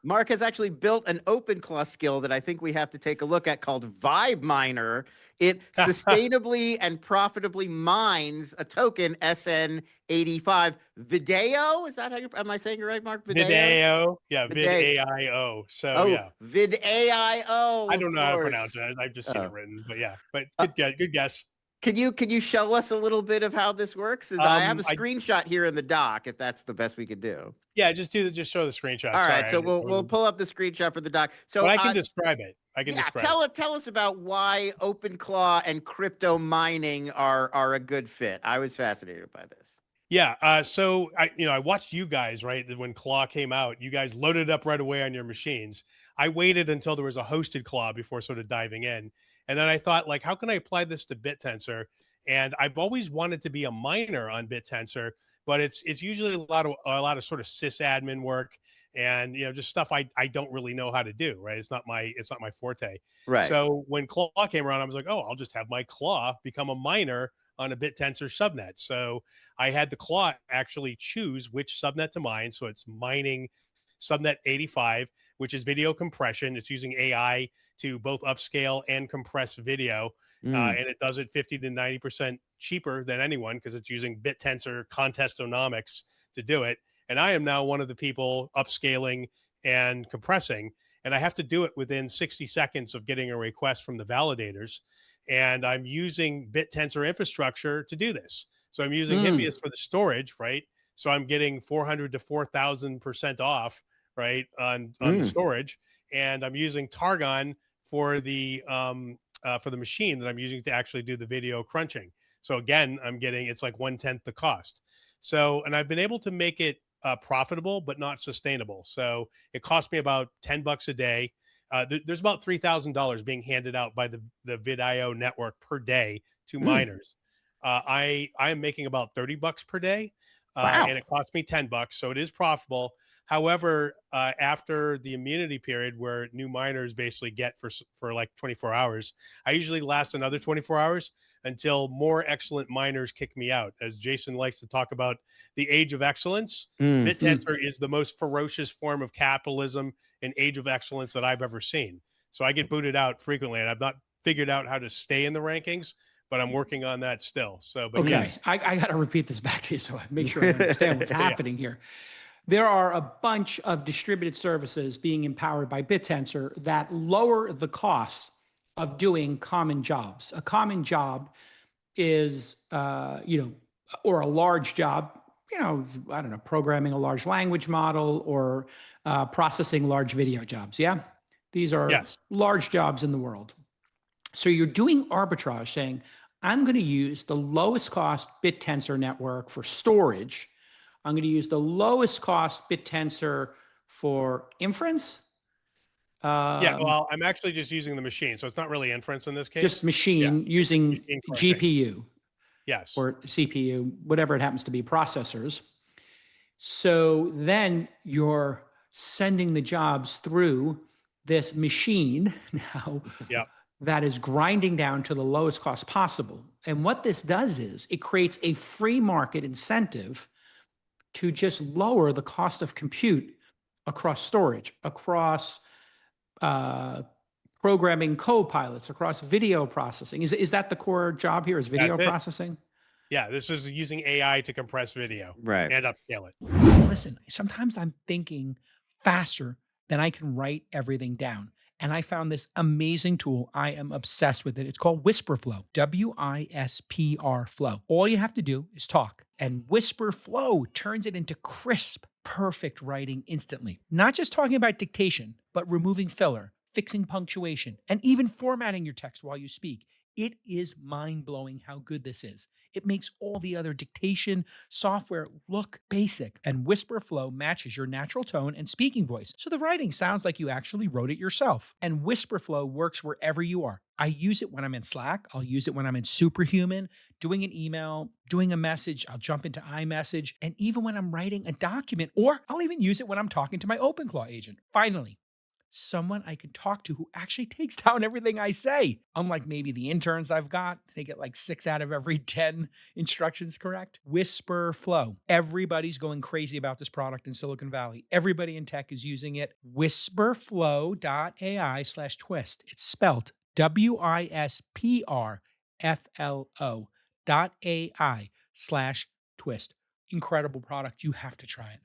Mark has actually built an OpenClaw skill that I think we have to take a look at called VibeMiner. It sustainably and profitably mines a token SN85. Vidaio, is that how am I saying it right, Mark? Vidaio? Vidaio, yeah, Vidaio. Vidaio. So Oh, yeah, Vidaio, I of don't know how to pronounce course. it. I've just seen it Oh. written, but yeah, but Uh, good guess. can you show us a little bit of how this works? I have a I screenshot here in the doc, if that's the best we could do. Yeah, just show the screenshot. All Sorry, right, so we'll pull up the screenshot for the doc. but So, I can describe it. I can yeah, describe it. tell us about why OpenClaw and crypto mining are a good fit. I was fascinated by this. Yeah, so I watched you guys, right, when Claw came out. You guys loaded up right away on your machines. I waited until there was a hosted Claw before sort of diving in, and then I thought, like, how can I apply this to Bit Tensor? And I've always wanted to be a miner on Bit Tensor, but it's usually a lot of sort of sysadmin work, and just stuff I don't really know how to do. Right, it's not my forte. Right. So when Claw came around, I was like, oh, I'll just have my Claw become a miner on a Bit Tensor subnet. So I had the Claw actually choose which subnet to mine. So it's mining subnet 85, which is video compression. It's using AI to both upscale and compress video. Mm. And it does it 50 to 90% cheaper than anyone because it's using Bit Tensor contestonomics to do it. And I am now one of the people upscaling and compressing. And I have to do it within 60 seconds of getting a request from the validators. And I'm using Bit Tensor infrastructure to do this. So I'm using Mm. Hippias for the storage, right? So I'm getting 400 to 4,000% off, right, on the Mm. storage, and I'm using Targon for the machine that I'm using to actually do the video crunching. So again, I'm getting it's like 1/10 the cost. So and I've been able to make it profitable, but not sustainable. So it cost me about $10 a day. There's about $3,000 being handed out by the Vidaio network per day to Mm. miners. I am making about $30 per day, and Wow. it cost me $10, so it is profitable. However, after the immunity period, where new miners basically get for like 24 hours, I usually last another 24 hours until more excellent miners kick me out. As Jason likes to talk about, the age of excellence. Mm. BitTensor is the most ferocious form of capitalism and age of excellence that I've ever seen. So I get booted out frequently, and I've not figured out how to stay in the rankings, but I'm working on that still. So, but Okay, yes, I got to repeat this back to you so I make sure I understand what's happening here. There are a bunch of distributed services being empowered by BitTensor that lower the cost of doing common jobs. A common job is, or a large job, I don't know, programming a large language model or processing large video jobs. Yeah. These are yes, large jobs in the world. So you're doing arbitrage saying, I'm going to use the lowest cost BitTensor network for storage. I'm going to use the lowest cost BitTensor for inference. yeah. Well, I'm actually just using the machine, so it's not really inference in this case. Just machine It's using machine crunching. GPU Yes. or CPU, whatever it happens to be, processors. So then you're sending the jobs through this machine now Yep. that is grinding down to the lowest cost possible. And what this does is it creates a free market incentive to just lower the cost of compute across storage, across programming co-pilots, across video processing. Is that the core job here? Is video That's it. processing? Yeah. This is using AI to compress video Right. and upscale it. Listen, sometimes I'm thinking faster than I can write everything down. And I found this amazing tool. I am obsessed with it. It's called WhisperFlow, WISPR Flow. All you have to do is talk, and WhisperFlow turns it into crisp, perfect writing instantly. Not just talking about dictation, but removing filler, fixing punctuation, and even formatting your text while you speak. It is mind-blowing how good this is. It makes all the other dictation software look basic, and WhisperFlow matches your natural tone and speaking voice, so the writing sounds like you actually wrote it yourself. And WhisperFlow works wherever you are. I use it when I'm in Slack. I'll use it when I'm in Superhuman, doing an email, doing a message. I'll jump into iMessage, and even when I'm writing a document, or I'll even use it when I'm talking to my OpenClaw agent. Finally, someone I can talk to who actually takes down everything I say. Unlike maybe the interns I've got, they get like 6 out of every 10 instructions correct. Whisper Flow. Everybody's going crazy about this product in Silicon Valley. Everybody in tech is using it. Whisperflow.ai/twist. It's spelled WISPRFLO.ai/twist. Incredible product. You have to try it.